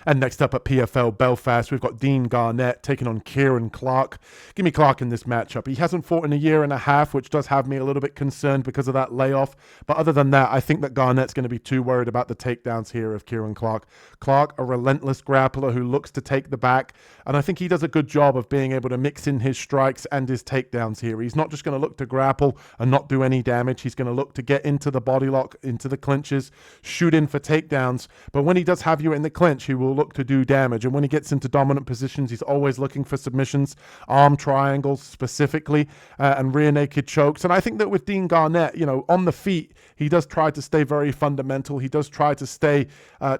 And next up at PFL Belfast, we've got Dean Garnett taking on Ciaran Clarke. Give me Clarke in this matchup. He hasn't fought in a year and a half, which does have me a little bit concerned because of that layoff. But other than that, I think that Garnett's going to be too worried about the takedowns here of Ciaran Clarke. Clarke, a relentless grappler who looks to take the back. And I think he does a good job of being able to mix in his strikes and his takedowns here. He's not just going to look to grapple and not do any damage. He's going to look to get into the body lock, into the clinches, shoot in for takedowns. But when he does have you in the clinch, he will look to do damage. And when he gets into dominant positions, he's always looking for submissions, arm triangles specifically, and rear naked chokes. And I think that with Dean Garnett, on the feet, he does try to stay very fundamental. He does try to stay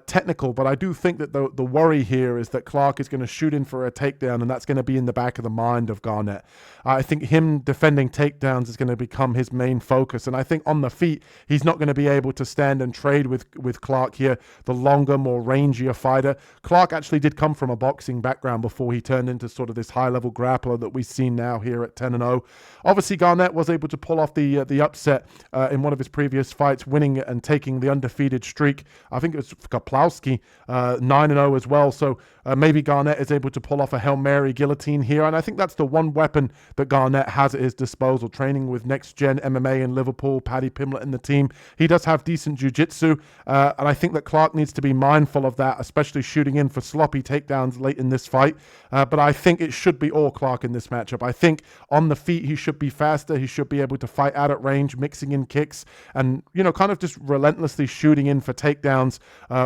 technical. But I do think that the worry here is that Clarke is going to shoot in for a takedown, and that's going to be in the back of the mind of Garnett. I think him defending takedowns is going to become his main focus. And I think on the feet, he's not going to be able to stand and trade with Clarke here, the longer, more rangier fighter. Clarke actually did come from a boxing background before he turned into sort of this high-level grappler that we've seen now here at 10-0. Obviously, Garnett was able to pull off the upset in one of his previous fights, winning and taking the undefeated streak. I think it was Kaplowski, 9-0 as well. So maybe Garnett is able to pull off a Hail Mary guillotine here. And I think that's the one weapon that Garnett has at his disposal, training with Next Gen MMA in Liverpool, Paddy Pimblett in the team. He does have decent jiu-jitsu, and I think that Clarke needs to be mindful of that, especially shooting in for sloppy takedowns late in this fight. But I think it should be all Clarke in this matchup. I think on the feet, he should be faster. He should be able to fight out at range, mixing in kicks, and, kind of just relentlessly shooting in for takedowns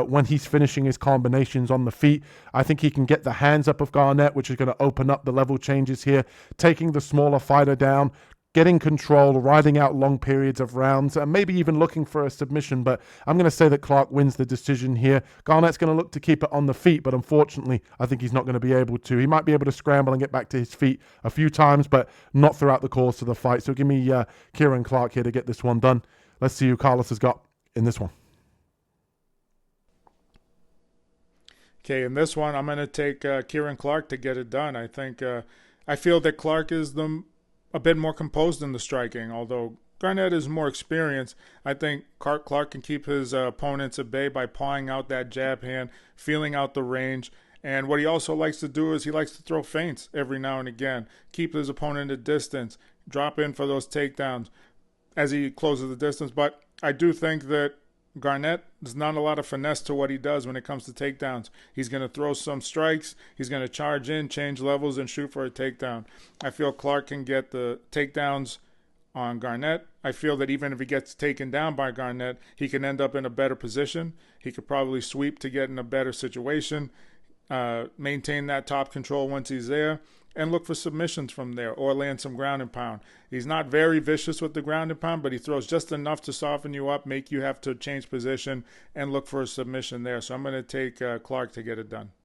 when he's finishing his combinations on the feet. I think he can get the hands up of Garnett, which is going to open up the level changes here, taking the smaller fighter down, getting control, riding out long periods of rounds, and maybe even looking for a submission. But I'm going to say that Clarke wins the decision here. Garnett's going to look to keep it on the feet, but unfortunately, I think he's not going to be able to. He might be able to scramble and get back to his feet a few times, but not throughout the course of the fight. So give me Ciaran Clarke here to get this one done. Let's see who Carlos has got in this one. Okay, in this one, I'm going to take Ciaran Clarke to get it done. I feel that Clarke is a bit more composed in the striking, although Garnett is more experienced. I think Clarke can keep his opponents at bay by pawing out that jab hand, feeling out the range. And what he also likes to do is he likes to throw feints every now and again, keep his opponent at distance, drop in for those takedowns as he closes the distance. But I do think that Garnett, there's not a lot of finesse to what he does when it comes to takedowns. He's going to throw some strikes. He's going to charge in, change levels, and shoot for a takedown. I feel Clarke can get the takedowns on Garnett. I feel that even if he gets taken down by Garnett, he can end up in a better position. He could probably sweep to get in a better situation, maintain that top control once he's there, and look for submissions from there or land some ground and pound. He's not very vicious with the ground and pound, but he throws just enough to soften you up, make you have to change position, and look for a submission there. So I'm going to take Clarke to get it done.